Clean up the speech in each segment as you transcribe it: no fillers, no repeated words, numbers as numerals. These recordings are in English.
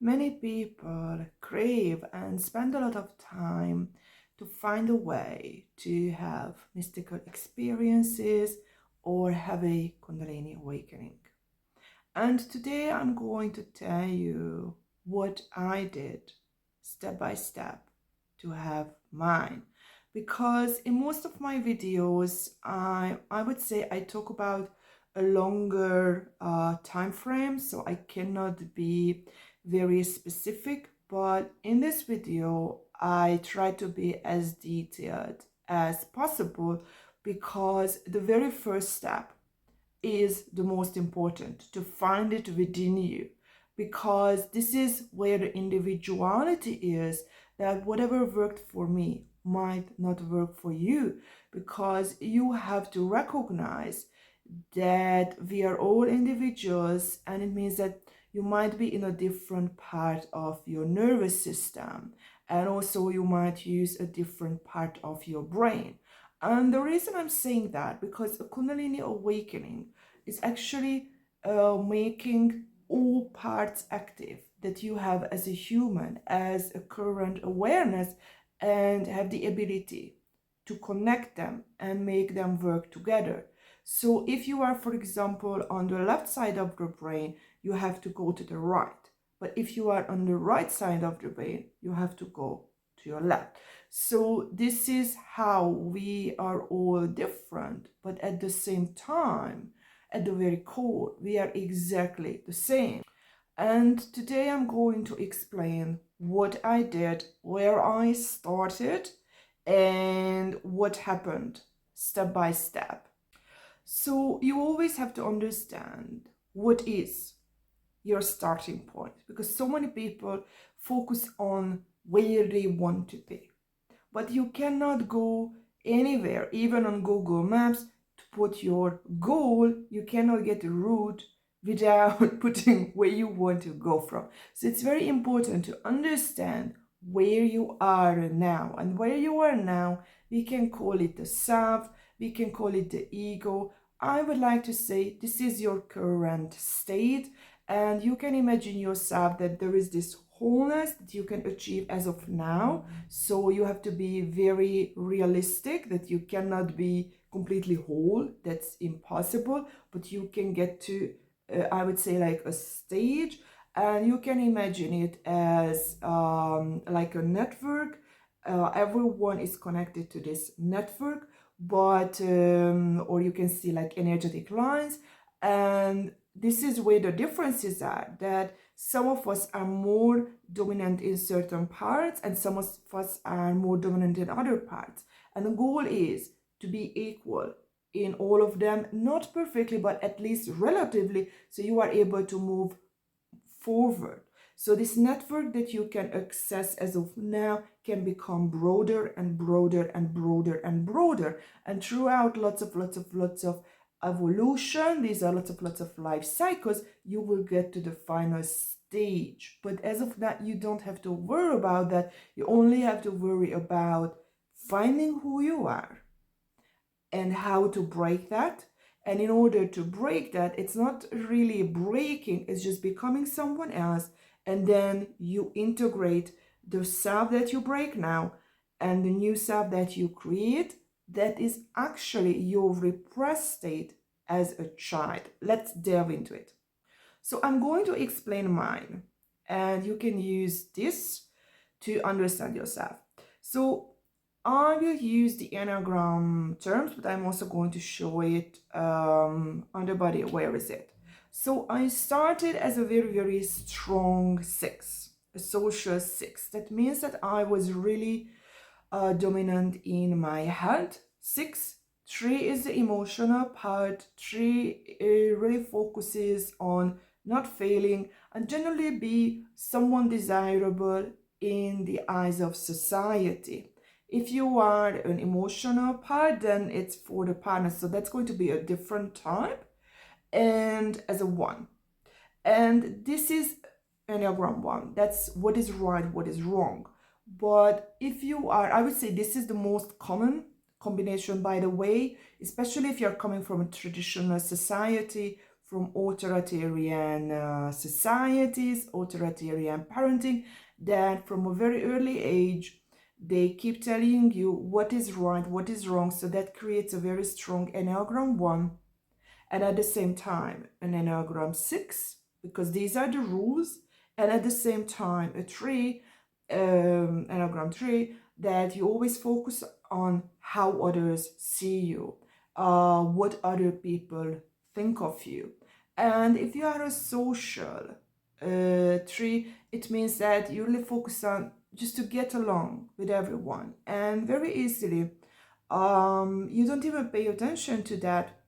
Many people crave and spend a lot of time to find a way to have mystical experiences or have a Kundalini awakening. And today I'm going to tell you what I did step by step to have mine. Because in most of my videos, I would say I talk about a longer time frame, so I cannot be very specific. But in this video, I try to be as detailed as possible because the very first step is the most important, to find it within you, because this is where the individuality is, that whatever worked for me might not work for you, because you have to recognize that we are all individuals, and it means that you might be in a different part of your nervous system, and also you might use a different part of your brain. And the reason I'm saying that, because a Kundalini awakening is actually making all parts active that you have as a human, as a current awareness, and have the ability to connect them and make them work together. So if you are, for example, on the left side of the brain, you have to go to the right. But if you are on the right side of the brain, you have to go to your left. So this is how we are all different, but at the same time, at the very core, we are exactly the same. And today I'm going to explain what I did, where I started, and what happened step by step. So you always have to understand what is your starting point, because so many people focus on where they want to be. But you cannot go anywhere, even on Google Maps, to put your goal. You cannot get a route without putting where you want to go from. So it's very important to understand where you are now. And where you are now, we can call it the self, we can call it the ego. I would like to say this is your current state, and you can imagine yourself that there is this wholeness that you can achieve as of now. So you have to be very realistic that you cannot be completely whole. That's impossible, but you can get to, I would say, like a stage, and you can imagine it as like a network. Everyone is connected to this network, but or you can see like energetic lines, and this is where the differences are, that some of us are more dominant in certain parts and some of us are more dominant in other parts. And the goal is to be equal in all of them, not perfectly, but at least relatively, so you are able to move forward. So this network that you can access as of now can become broader and broader and broader and broader. And throughout lots of evolution, these are lots of life cycles, you will get to the final stage. But as of now, you don't have to worry about that. You only have to worry about finding who you are and how to break that. And in order to break that, it's not really breaking, it's just becoming someone else. And then you integrate the self that you break now and the new self that you create, that is actually your repressed state as a child. Let's delve into it. So I'm going to explain mine, and you can use this to understand yourself. So I will use the Enneagram terms, but I'm also going to show it on the body. Where is it? So I started as a very strong 6, a social 6. That means that I was really dominant in my health. 6, 3 is the emotional part. 3 really focuses on not failing and generally be someone desirable in the eyes of society. If you are an emotional part, then it's for the partner. So that's going to be a different type, and as a 1. And this is Enneagram 1. That's what is right, what is wrong. But if you are, I would say this is the most common combination, by the way, especially if you're coming from a traditional society. from authoritarian societies, authoritarian parenting, that from a very early age, they keep telling you what is right, what is wrong. So that creates a very strong Enneagram 1, and at the same time an Enneagram 6, because these are the rules, and at the same time a 3, Enneagram 3, that you always focus on how others see you, what other people think of you. And if you are a social 3, it means that you really focus on just to get along with everyone, and very easily you don't even pay attention to that.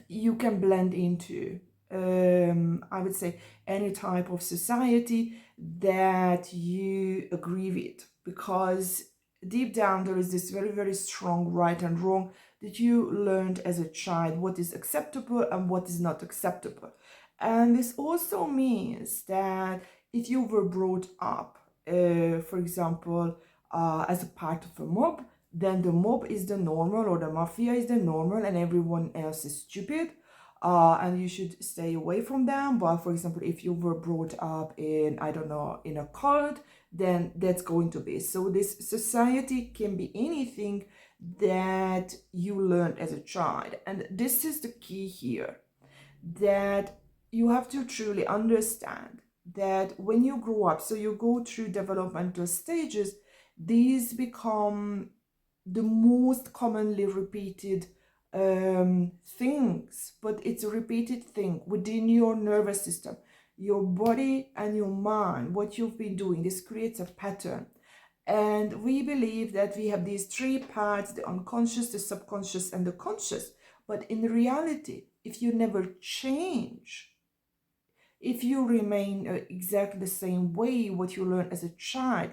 You can blend into, I would say, any type of society that you agree with, because deep down there is this very, very strong right and wrong that you learned as a child, what is acceptable and what is not acceptable. And this also means that if you were brought up, for example, as a part of a mob, then the mob is the normal, or the mafia is the normal, and everyone else is stupid, and you should stay away from them. But for example, if you were brought up in, I don't know, in a cult, then that's going to be. So this society can be anything that you learned as a child. And this is the key here, that you have to truly understand that when you grow up, so you go through developmental stages, these become the most commonly repeated things, but it's a repeated thing within your nervous system, your body and your mind, what you've been doing. This creates a pattern. And we believe that we have these 3 parts, the unconscious, the subconscious, and the conscious. But in reality, if you never change, if you remain exactly the same way what you learned as a child,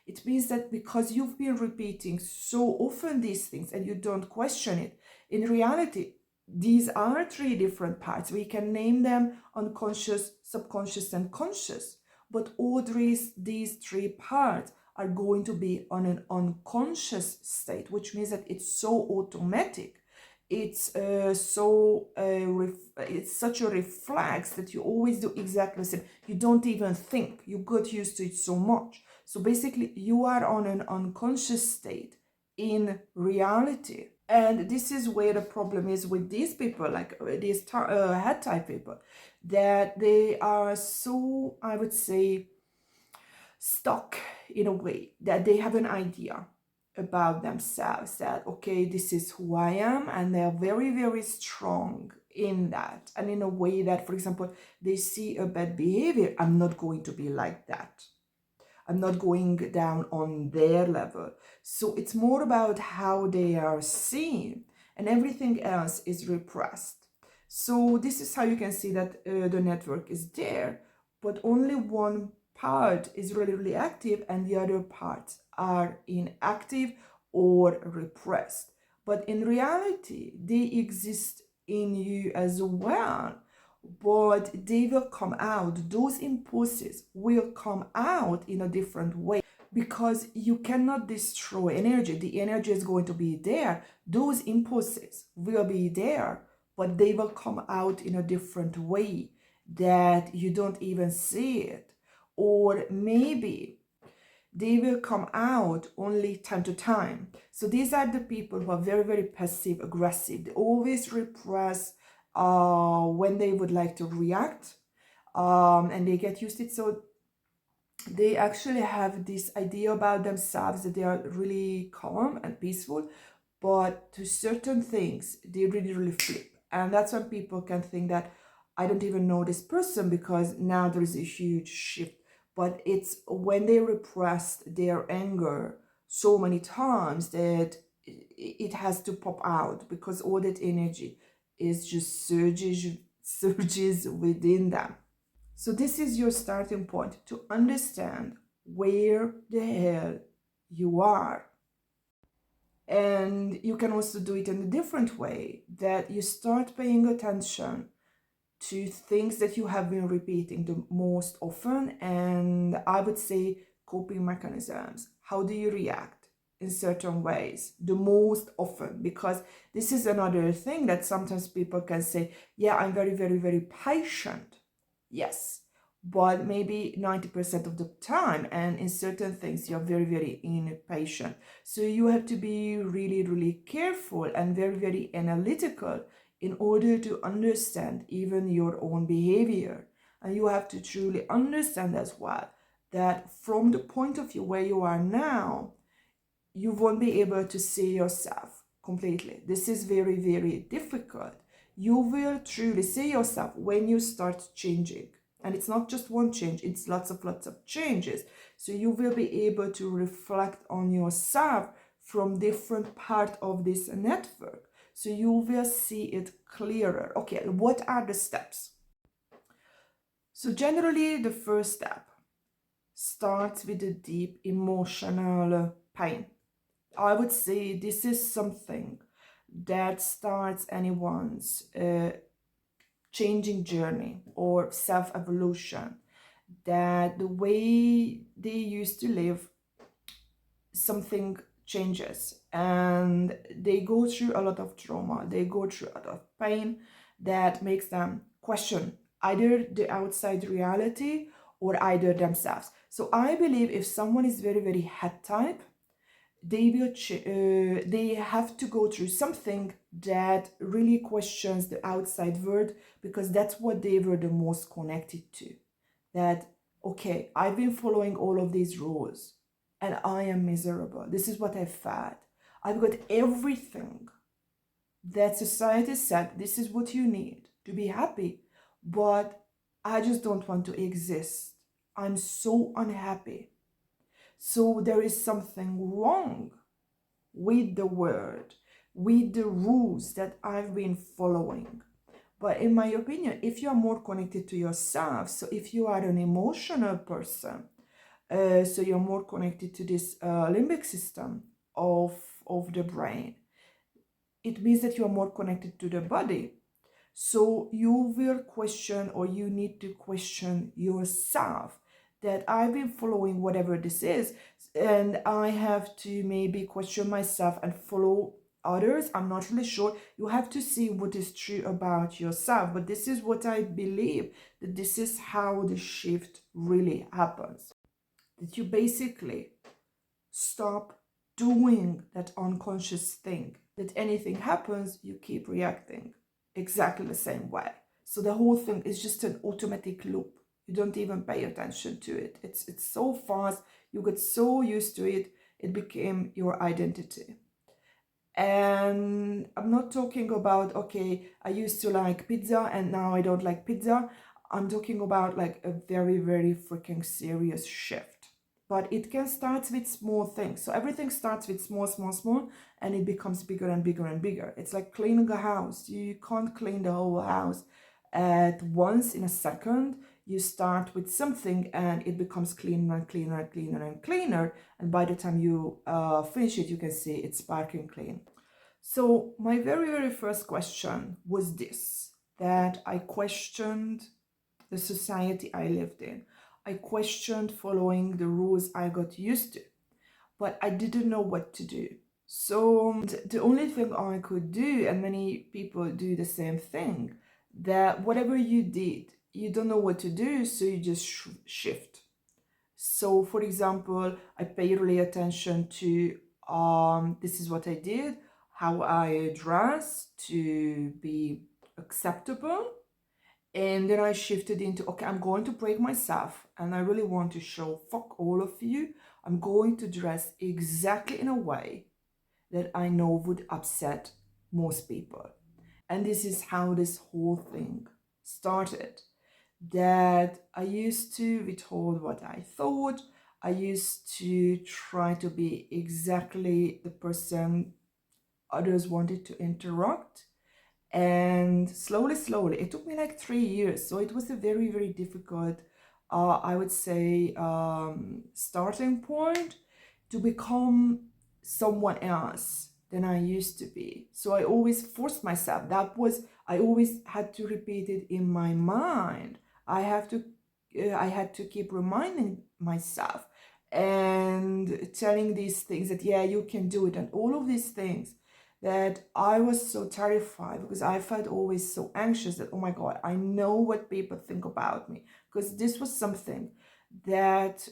it means that because you've been repeating so often these things and you don't question it, in reality, these are 3 different parts. We can name them unconscious, subconscious, and conscious. But all these 3 parts are going to be on an unconscious state, which means that it's so automatic. It's it's such a reflex that you always do exactly the same. You don't even think. You got used to it so much. So basically, you are on an unconscious state in reality. And this is where the problem is with these people, like these head type people, that they are so, I would say, stuck in a way that they have an idea about themselves, that okay, this is who I am, and they're very, very strong in that. And in a way that, for example, they see a bad behavior, I'm not going to be like that, I'm not going down on their level. So it's more about how they are seen, and everything else is repressed. So this is how you can see that the network is there, but only one part is really, really active and the other parts are inactive or repressed. But in reality, they exist in you as well, but they will come out. Those impulses will come out in a different way, because you cannot destroy energy. The energy is going to be there. Those impulses will be there, but they will come out in a different way that you don't even see it. Or maybe they will come out only time to time. So these are the people who are very, very passive aggressive. They always repress when they would like to react, and they get used to it. So they actually have this idea about themselves that they are really calm and peaceful, but to certain things they really, really flip. And that's when people can think that I don't even know this person, because now there is a huge shift. But it's when they repressed their anger so many times that it has to pop out, because all that energy is just surges within them. So this is your starting point to understand where the hell you are. And you can also do it in a different way, that you start paying attention to things that you have been repeating the most often. And I would say coping mechanisms. How do you react? in certain ways the most often, because this is another thing that sometimes people can say, yeah, I'm very, very, very patient. Yes, but maybe 90% of the time, and in certain things you're very, very impatient. So you have to be really, really careful and very, very analytical in order to understand even your own behavior. And you have to truly understand as well that from the point of view where you are now, you won't be able to see yourself completely. This is very, very difficult. You will truly see yourself when you start changing. And it's not just one change, it's lots of changes. So you will be able to reflect on yourself from different part of this network. So you will see it clearer. Okay, what are the steps? So generally the first step starts with a deep emotional pain. I would say this is something that starts anyone's changing journey or self-evolution, that the way they used to live, something changes and they go through a lot of trauma, they go through a lot of pain that makes them question either the outside reality or either themselves. So I believe if someone is very, very head type, they have to go through something that really questions the outside world, because that's what they were the most connected to. That, okay, I've been following all of these rules and I am miserable. This is what I've felt. I've got everything that society said this is what you need to be happy, but I just don't want to exist. I'm so unhappy. So there is something wrong with the world, with the rules that I've been following. But in my opinion, if you are more connected to yourself, so if you are an emotional person, so you're more connected to this limbic system of the brain, it means that you are more connected to the body. So you will question, or you need to question yourself, that I've been following whatever this is and I have to maybe question myself and follow others. I'm not really sure. You have to see what is true about yourself. But this is what I believe, that this is how the shift really happens. That you basically stop doing that unconscious thing, that anything happens, you keep reacting exactly the same way. So the whole thing is just an automatic loop. You don't even pay attention to it. It's so fast. You get so used to it. It became your identity. And I'm not talking about, okay, I used to like pizza and now I don't like pizza. I'm talking about like a very, very freaking serious shift. But it can start with small things. So everything starts with small, and it becomes bigger and bigger and bigger. It's like cleaning a house. You can't clean the whole house at once in a second. You start with something and it becomes cleaner and cleaner and cleaner and cleaner. And by the time you finish it, you can see it's sparkling clean. So my very, very first question was this, that I questioned the society I lived in. I questioned following the rules I got used to, but I didn't know what to do. So the only thing I could do, and many people do the same thing, that whatever you did, you don't know what to do, so you just shift. So for example, I pay really attention to this is what I did, how I dress to be acceptable. And then I shifted into, okay, I'm going to break myself and I really want to show, fuck all of you. I'm going to dress exactly in a way that I know would upset most people. And this is how this whole thing started. That I used to withhold what I thought. I used to try to be exactly the person others wanted to interact. And slowly, it took me like 3 years. So it was a very, very difficult, I would say, starting point to become someone else than I used to be. So I always forced myself. I always had to repeat it in my mind. I had to keep reminding myself. and telling these things that, yeah, you can do it, and all of these things, that I was so terrified because I felt always so anxious that, oh my God, I know what people think about me. Because this was something that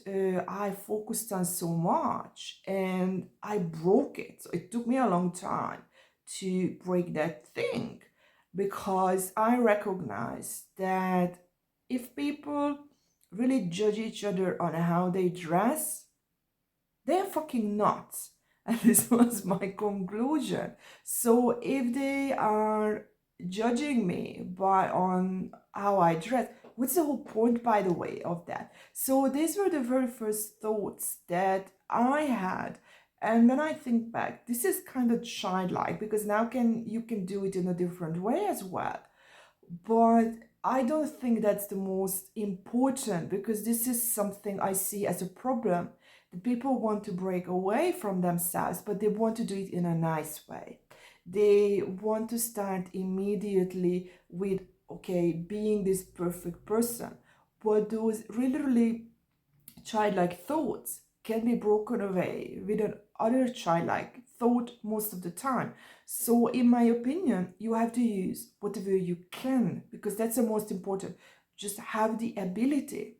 I focused on so much, and I broke it. So it took me a long time to break that thing, because I recognized that if people really judge each other on how they dress, they're fucking nuts. And this was my conclusion. So if they are judging me by on how I dress, what's the whole point, by the way, of that? So these were the very first thoughts that I had. And then I think back, this is kind of childlike, because now you can do it in a different way as well. But I don't think that's the most important, because this is something I see as a problem. The people want to break away from themselves, but they want to do it in a nice way. They want to start immediately with, okay, being this perfect person. But those really, really childlike thoughts can be broken away with an other childlike thought most of the time. So in my opinion, you have to use whatever you can, because that's the most important. Just have the ability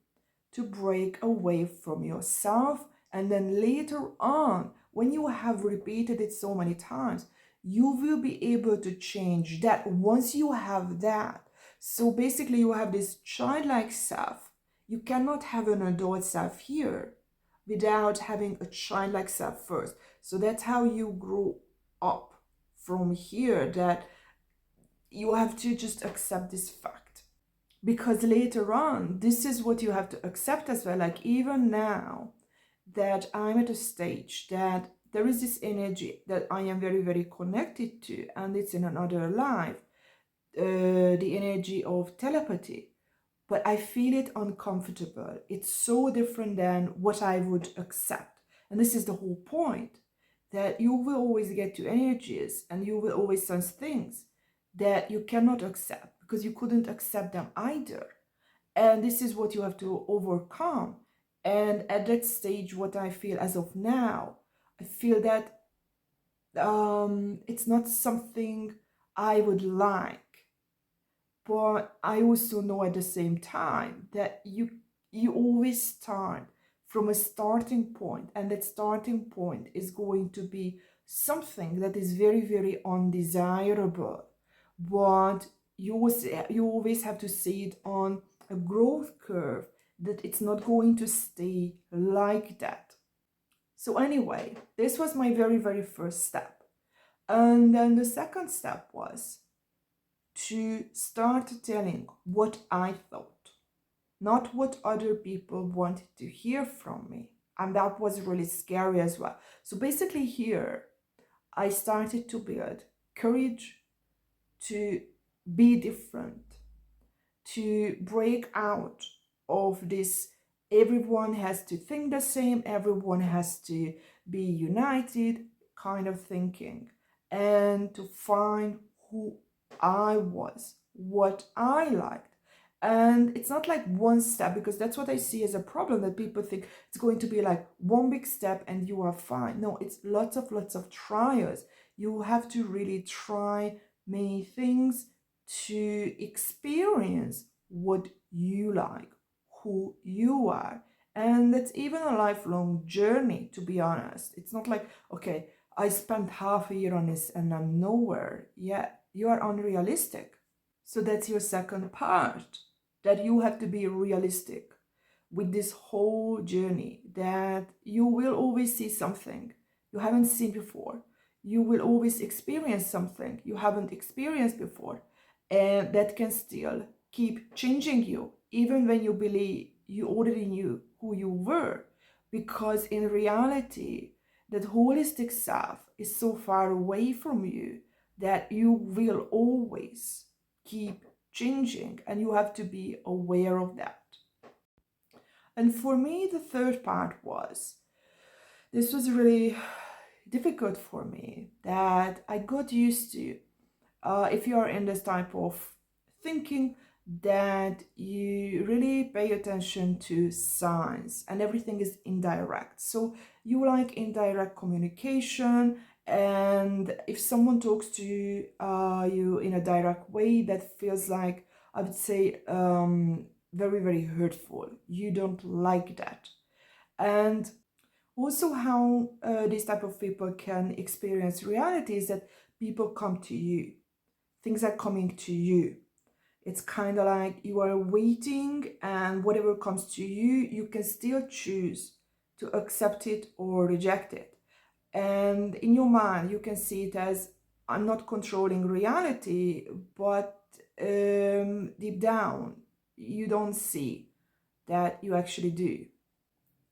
to break away from yourself, and then later on, when you have repeated it so many times, you will be able to change that once you have that. So basically you have this childlike self. You cannot have an adult self here without having a childlike self first. So that's how you grow up from here, that you have to just accept this fact. Because later on, this is what you have to accept as well. Like even now that I'm at a stage that there is this energy that I am very, very connected to, and it's in another life, the energy of telepathy. But I feel it uncomfortable. It's so different than what I would accept. And this is the whole point, that you will always get to energies and you will always sense things that you cannot accept because you couldn't accept them either. And this is what you have to overcome. And at that stage, what I feel as of now, I feel that it's not something I would like. But I also know at the same time that you always start from a starting point, and that starting point is going to be something that is very, very undesirable. But you always have to see it on a growth curve, that it's not going to stay like that. So anyway, this was my very, very first step. And then the second step was to start telling what I thought, not what other people wanted to hear from me. And that was really scary as well. So basically here, I started to build courage to be different, to break out of this everyone has to think the same, everyone has to be united kind of thinking, and to find who I was, what I liked. And it's not like one step, because that's what I see as a problem, that people think it's going to be like one big step and you are fine. No, it's lots of trials. You have to really try many things to experience what you like, who you are. And that's even a lifelong journey, to be honest. It's not like, okay, I spent half a year on this and I'm nowhere. Yeah, you are unrealistic. So that's your second part, that you have to be realistic with this whole journey, that you will always see something you haven't seen before. You will always experience something you haven't experienced before. And that can still keep changing you, even when you believe you already knew who you were. Because in reality, that holistic self is so far away from you that you will always keep changing, and you have to be aware of that. And for me, the third part was, this was really difficult for me, that I got used to. If you are in this type of thinking, that you really pay attention to signs and everything is indirect. So you like indirect communication, and if someone talks to you in a direct way, that feels like, I would say, very, very hurtful. You don't like that. And also how these type of people can experience reality is that people come to you. Things are coming to you. It's kind of like you are waiting, and whatever comes to you, you can still choose to accept it or reject it. And in your mind, you can see it as, I'm not controlling reality, but deep down, you don't see that you actually do.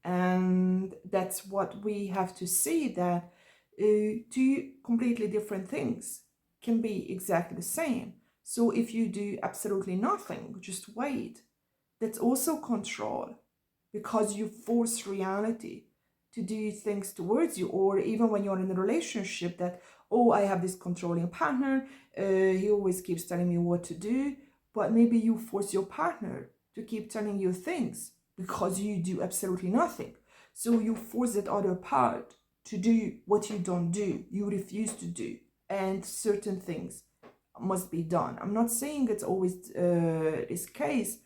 And that's what we have to see, that two completely different things can be exactly the same. So if you do absolutely nothing, just wait, that's also control, because you force reality to do things towards you. Or even when you're in a relationship, that, oh, I have this controlling partner, he always keeps telling me what to do, but maybe you force your partner to keep telling you things because you do absolutely nothing. So you force that other part to do what you don't do, you refuse to do, and certain things must be done. I'm not saying it's always this case,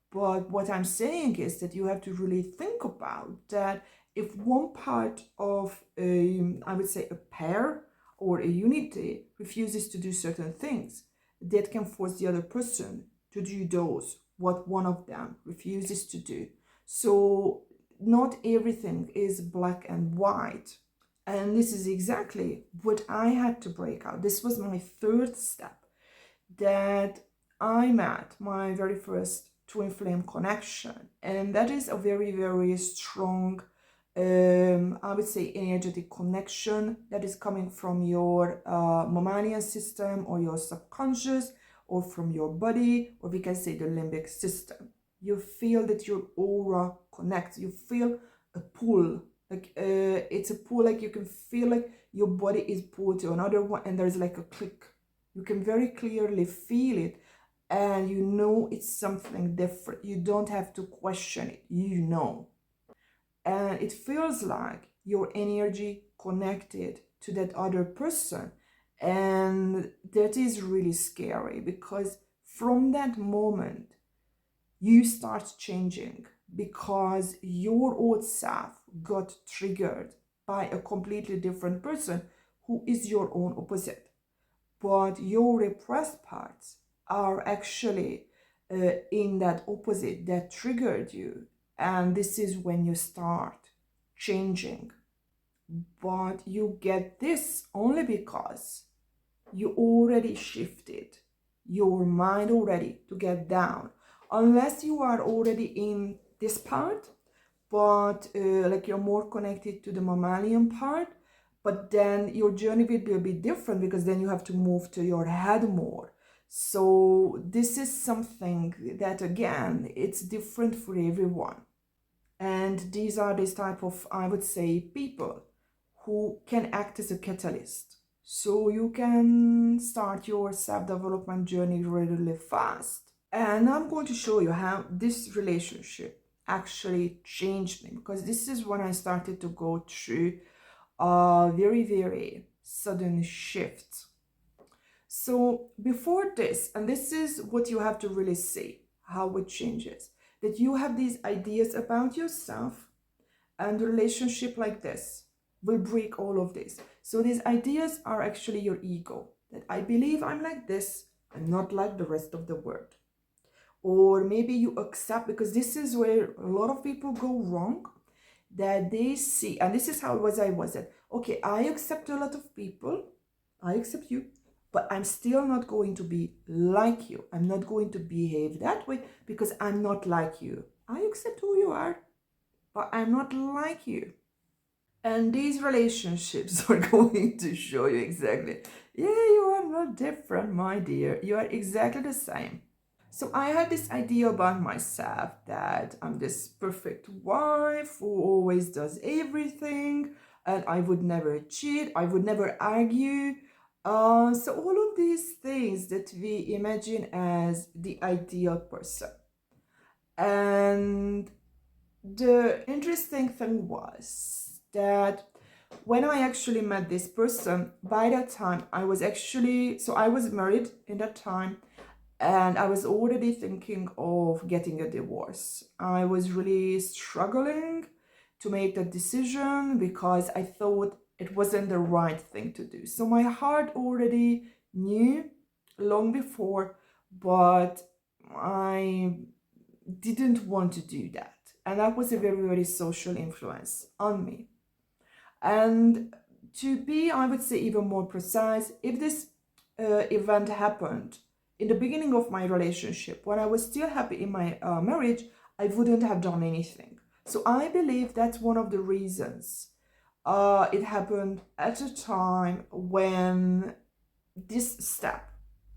but what I'm saying is that you have to really think about that. If one part of I would say a pair or a unity refuses to do certain things, that can force the other person to do those what one of them refuses to do. So not everything is black and white. And this is exactly what I had to break out. This was my third step, that I met my very first twin flame connection. And that is a very, very strong, I would say, energetic connection that is coming from your mammalian system or your subconscious, or from your body, or we can say the limbic system. You feel that your aura connects. You feel a pull. Like it's a pull, like you can feel like your body is pulled to another one, and there's like a click. You can very clearly feel it, and you know it's something different. You don't have to question it, you know. And it feels like your energy connected to that other person. And that is really scary, because from that moment, you start changing, because your old self got triggered by a completely different person who is your own opposite. But your repressed parts are actually in that opposite that triggered you. And this is when you start changing. But you get this only because you already shifted your mind already to get down. Unless you are already in this part, but like you're more connected to the mammalian part, but then your journey will be a bit different, because then you have to move to your head more. So this is something that, again, it's different for everyone. And these are this type of, I would say, people who can act as a catalyst. So you can start your self-development journey really, really fast. And I'm going to show you how this relationship actually changed me, because this is when I started to go through a very, very sudden shift. So before this, and this is what you have to really see, how it changes, that you have these ideas about yourself, and a relationship like this will break all of this. So these ideas are actually your ego, that I believe I'm like this, I'm not like the rest of the world. Or maybe you accept, because this is where a lot of people go wrong, that they see, and this is how it was, I was that, okay, I accept a lot of people, I accept you, but I'm still not going to be like you. I'm not going to behave that way because I'm not like you. I accept who you are, but I'm not like you. And these relationships are going to show you exactly, yeah, you are not different, my dear. You are exactly the same. So I had this idea about myself, that I'm this perfect wife who always does everything, and I would never cheat, I would never argue, So all of these things that we imagine as the ideal person. And the interesting thing was that when I actually met this person, by that time I was married in that time, and I was already thinking of getting a divorce. I was really struggling to make that decision because I thought it wasn't the right thing to do. So my heart already knew long before, but I didn't want to do that. And that was a very, very social influence on me. And to be, I would say, even more precise, if this event happened in the beginning of my relationship, when I was still happy in my marriage, I wouldn't have done anything. So I believe that's one of the reasons it happened at a time when this step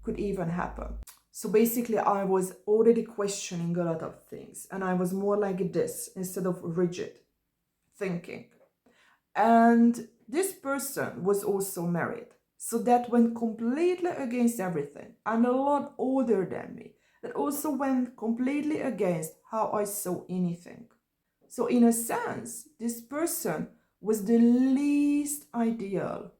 could even happen. So basically, I was already questioning a lot of things, and I was more like this instead of rigid thinking. And this person was also married. So that went completely against everything, and a lot older than me. That also went completely against how I saw anything. So, in a sense, this person was the least ideal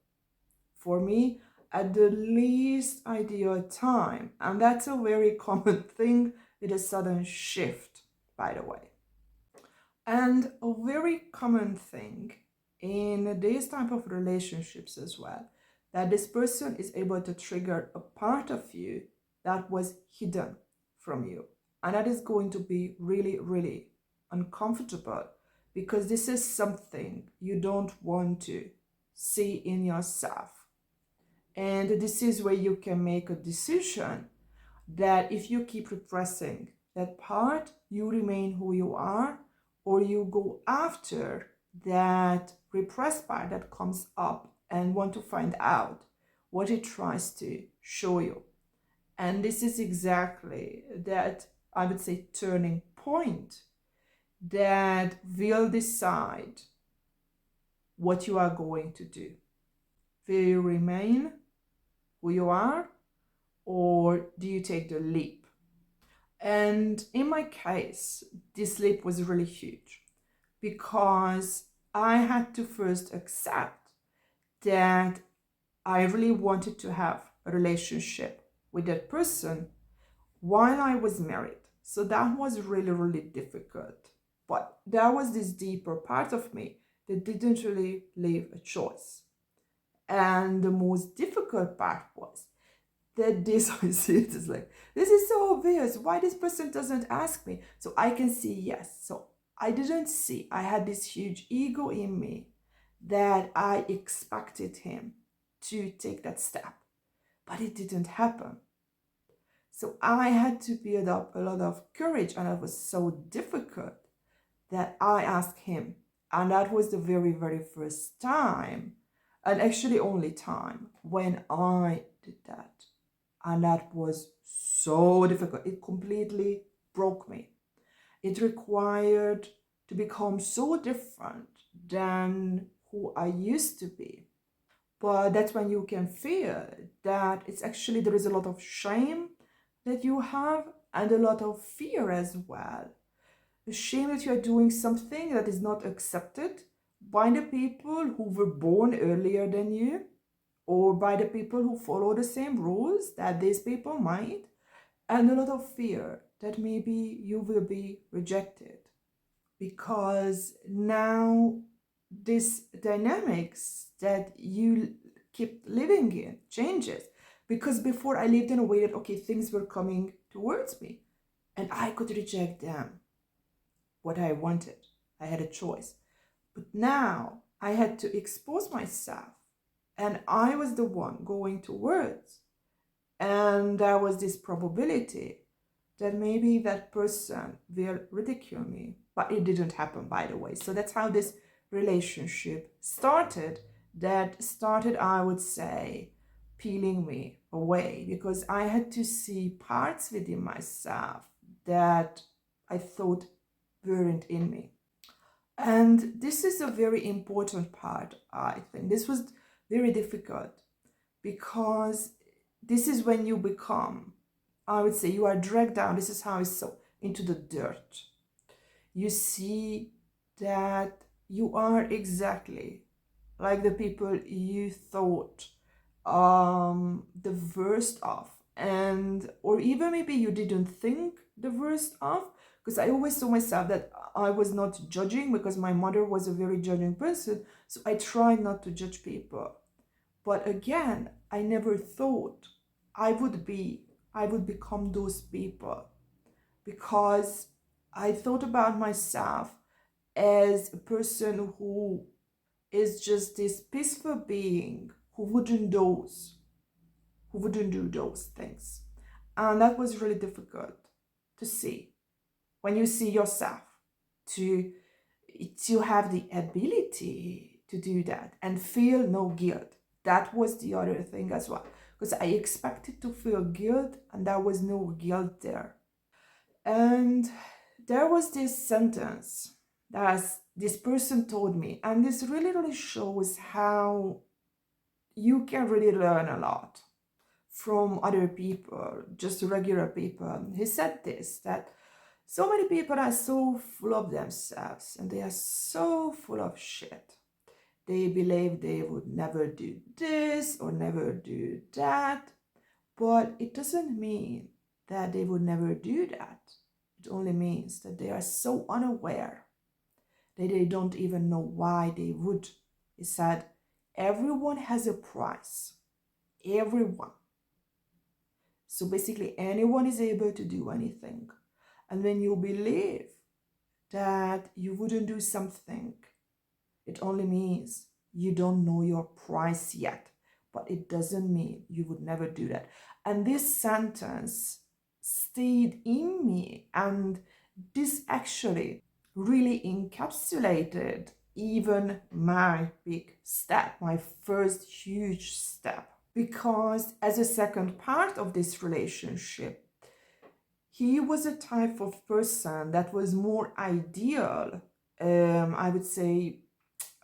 for me at the least ideal time. And that's a very common thing with a sudden shift, by the way. And a very common thing in these type of relationships as well, that this person is able to trigger a part of you that was hidden from you. And that is going to be really, really uncomfortable because this is something you don't want to see in yourself. And this is where you can make a decision that if you keep repressing that part, you remain who you are, or you go after that repressed part that comes up and want to find out what it tries to show you. And this is exactly that, I would say, turning point that will decide what you are going to do. Will you remain who you are, or do you take the leap? And in my case, this leap was really huge because I had to first accept that I really wanted to have a relationship with that person while I was married. So that was really, really difficult. But there was this deeper part of me that didn't really leave a choice. And the most difficult part was that this I see it is like, this is so obvious. Why this person doesn't ask me? So I can see yes. So I didn't see. I had this huge ego in me that I expected him to take that step, but it didn't happen. So I had to build up a lot of courage, and it was so difficult that I asked him. And that was the very, very first time, and actually only time, when I did that. And that was so difficult. It completely broke me. It required to become so different than who I used to be. But that's when you can feel that it's actually there is a lot of shame that you have and a lot of fear as well. The shame that you are doing something that is not accepted by the people who were born earlier than you, or by the people who follow the same rules that these people might, and a lot of fear that maybe you will be rejected because now this dynamics that you keep living in changes. Because before I lived in a way that, okay, things were coming towards me and I could reject them, what I wanted. I had a choice. But now I had to expose myself, and I was the one going towards. And there was this probability that maybe that person will ridicule me. But it didn't happen, by the way. So that's how this relationship started. That started, I would say, peeling me away because I had to see parts within myself that I thought weren't in me. And this is a very important part, I think. This was very difficult because this is when you become, I would say, you are dragged down. This is how it's so, into the dirt. You see that you are exactly like the people you thought the worst of, and or even maybe you didn't think the worst of, because I always saw myself that I was not judging, because my mother was a very judging person, so I tried not to judge people. But again, I never thought I would become those people, because I thought about myself as a person who is just this peaceful being who wouldn't do those things. And that was really difficult to see when you see yourself to have the ability to do that and feel no guilt. That was the other thing as well, because I expected to feel guilt and there was no guilt there. And there was this sentence that this person told me, and this really shows how you can really learn a lot from other people, just regular people. He said this, that so many people are so full of themselves and they are so full of shit. They believe they would never do this or never do that, but it doesn't mean that they would never do that. It only means that they are so unaware that they don't even know why they would. He said, everyone has a price. Everyone. So basically, anyone is able to do anything. And when you believe that you wouldn't do something, it only means you don't know your price yet. But it doesn't mean you would never do that. And this sentence stayed in me. And this actually really encapsulated even my big step, my first huge step. Because as a second part of this relationship, he was a type of person that was more ideal, I would say,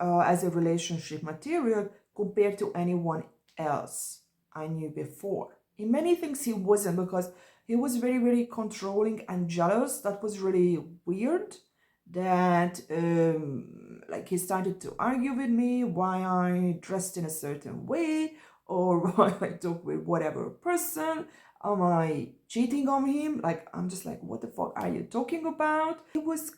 as a relationship material compared to anyone else I knew before. In many things he wasn't, because he was very controlling and jealous. That was really weird, that like he started to argue with me why I dressed in a certain way, or why I talk with whatever person. Am I cheating on him? Like, I'm just like, what the fuck are you talking about? He was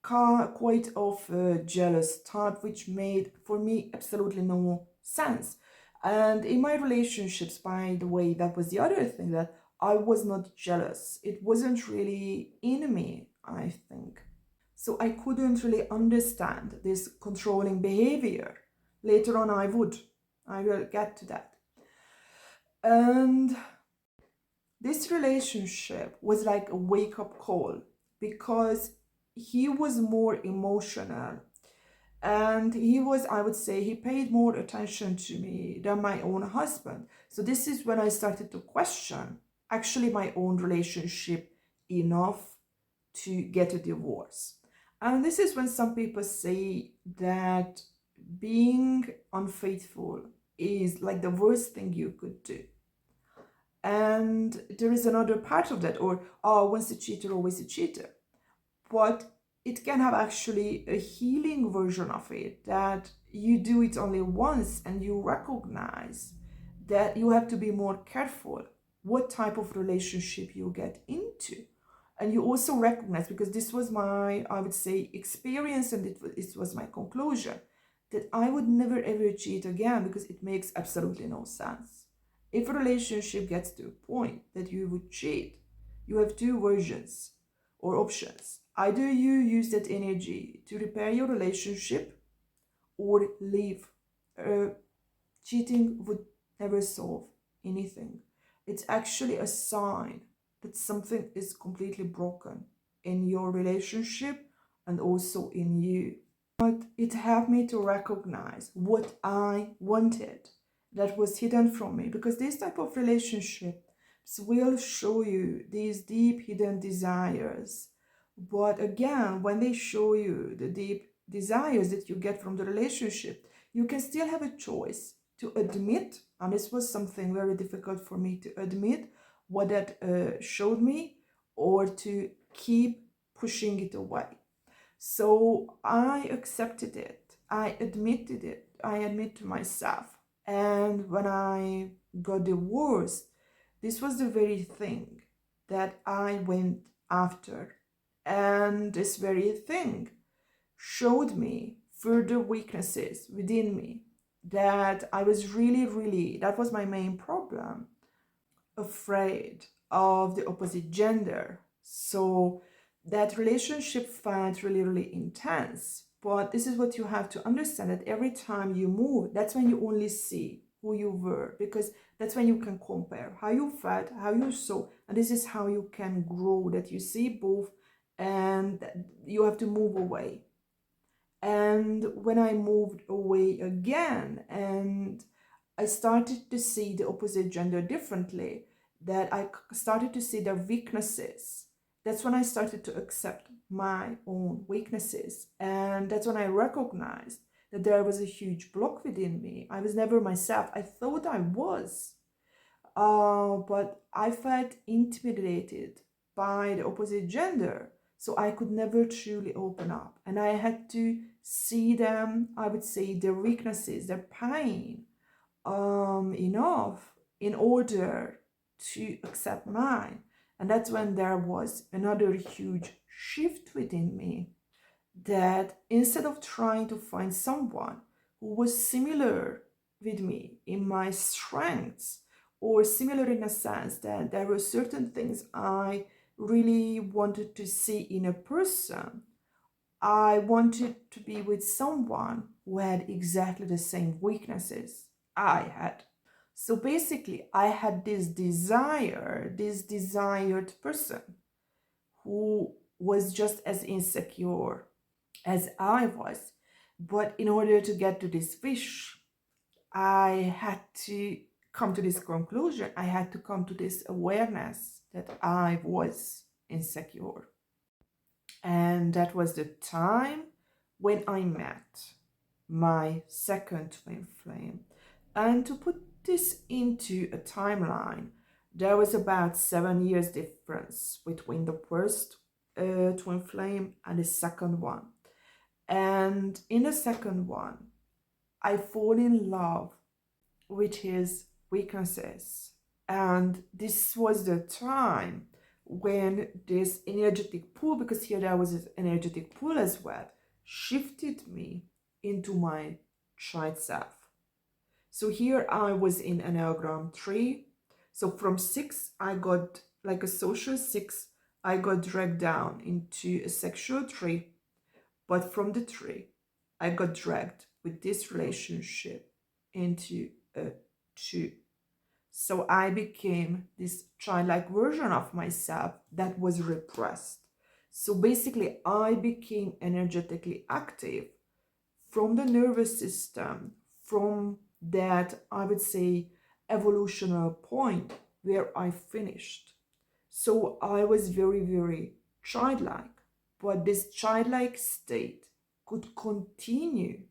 quite of a jealous type, which made for me absolutely no sense. And in my relationships, by the way, that was the other thing, that I was not jealous. It wasn't really in me, I think. So I couldn't really understand this controlling behavior. Later on, I will get to that. And this relationship was like a wake-up call, because he was more emotional, and he was, I would say, he paid more attention to me than my own husband. So this is when I started to question actually my own relationship enough to get a divorce. And this is when some people say that being unfaithful is like the worst thing you could do. And there is another part of that, or once a cheater, always a cheater. But it can have actually a healing version of it, that you do it only once and you recognize that you have to be more careful what type of relationship you get into. And you also recognize, because this was my, I would say, experience, and it was my conclusion, that I would never ever cheat again, because it makes absolutely no sense. If a relationship gets to a point that you would cheat, you have two versions or options. Either you use that energy to repair your relationship or leave. Cheating would never solve anything. It's actually a sign that something is completely broken in your relationship and also in you. But it helped me to recognize what I wanted that was hidden from me, because this type of relationship will show you these deep hidden desires. But again, when they show you the deep desires that you get from the relationship, you can still have a choice to admit And this was something very difficult for me to admit, what that showed me, or to keep pushing it away. So I accepted it. I admitted it. I admit to myself. And when I got divorced, this was the very thing that I went after. And this very thing showed me further weaknesses within me, that I was really, that was my main problem, afraid of the opposite gender. So that relationship felt really intense. But this is what you have to understand, that every time you move, that's when you only see who you were, because that's when you can compare how you felt, how you saw, and this is how you can grow, that you see both, and you have to move away. And when I moved away again, and I started to see the opposite gender differently, that I started to see their weaknesses. That's when I started to accept my own weaknesses. And that's when I recognized that there was a huge block within me. I was never myself. I thought I was. But I felt intimidated by the opposite gender. So I could never truly open up. And I had to see them, I would say, their weaknesses, their pain, enough in order to accept mine. And that's when there was another huge shift within me, that instead of trying to find someone who was similar with me in my strengths, or similar in a sense that there were certain things I really wanted to see in a person, I wanted to be with someone who had exactly the same weaknesses I had. So basically, I had this desire, this desired person who was just as insecure as I was. But in order to get to this wish, I had to come to this conclusion. I had to come to this awareness that I was insecure. And that was the time when I met my second twin flame. And to put this into a timeline, there was about 7 years difference between the first twin flame and the second one. And in the second one, I fall in love with his weaknesses. And this was the time when this energetic pull, because here there was an energetic pull as well, shifted me into my child self. So here I was in Enneagram 3. So from 6, I got like a social 6, I got dragged down into a sexual 3. But from the 3, I got dragged with this relationship into a 2. So I became this childlike version of myself that was repressed. So basically, I became energetically active from the nervous system, from that, I would say, evolutionary point where I finished. So I was very childlike, but this childlike state could continue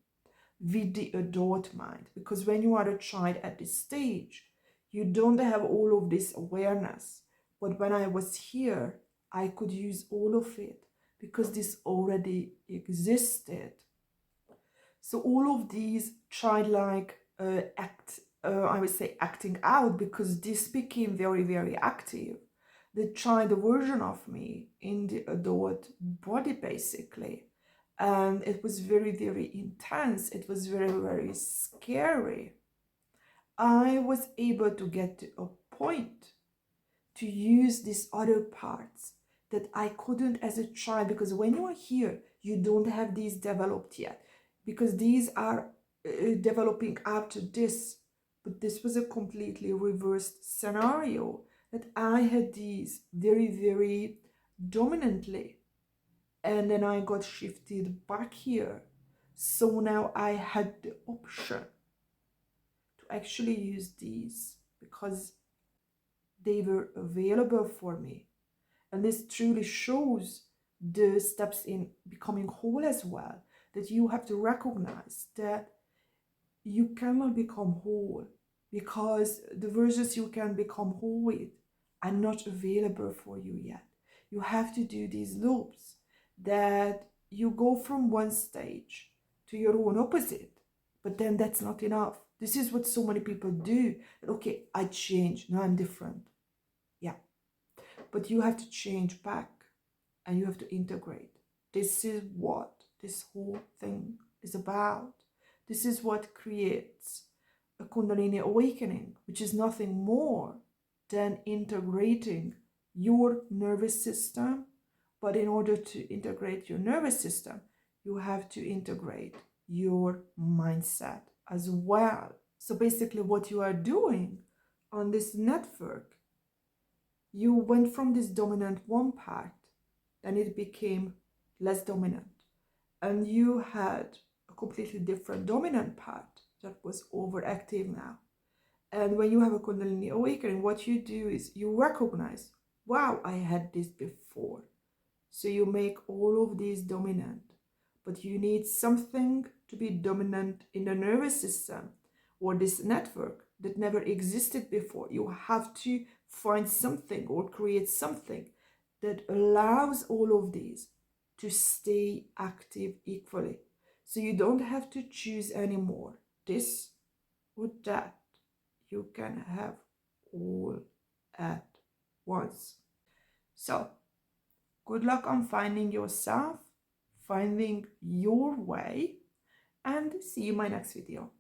with the adult mind, because when you are a child at this stage, you don't have all of this awareness. But when I was here, I could use all of it because this already existed. So all of these childlike I would say acting out, because this became very active. The child version of me in the adult body, basically. And it was very intense. It was very scary. I was able to get to a point to use these other parts that I couldn't as a child, because when you are here, you don't have these developed yet, because these are developing after this. But this was a completely reversed scenario, that I had these very dominantly, and then I got shifted back here. So now I had the option to actually use these because they were available for me. And this truly shows the steps in becoming whole as well, that you have to recognize that you cannot become whole because the versions you can become whole with are not available for you yet. You have to do these loops that you go from one stage to your own opposite, but then that's not enough. This is what so many people do. Okay, I changed, now I'm different. Yeah, but you have to change back and you have to integrate. This is what this whole thing is about. This is what creates a Kundalini awakening, which is nothing more than integrating your nervous system. But in order to integrate your nervous system, you have to integrate your mindset as well. So basically, what you are doing on this network, you went from this dominant one part, then it became less dominant, and you had a completely different dominant part that was overactive now. And when you have a Kundalini awakening, what you do is you recognize, wow, I had this before. So you make all of these dominant, but you need something to be dominant in the nervous system or this network that never existed before. You have to find something or create something that allows all of these to stay active equally. So you don't have to choose anymore this or that. You can have all at once. So good luck on finding yourself, finding your way, and see you in my next video.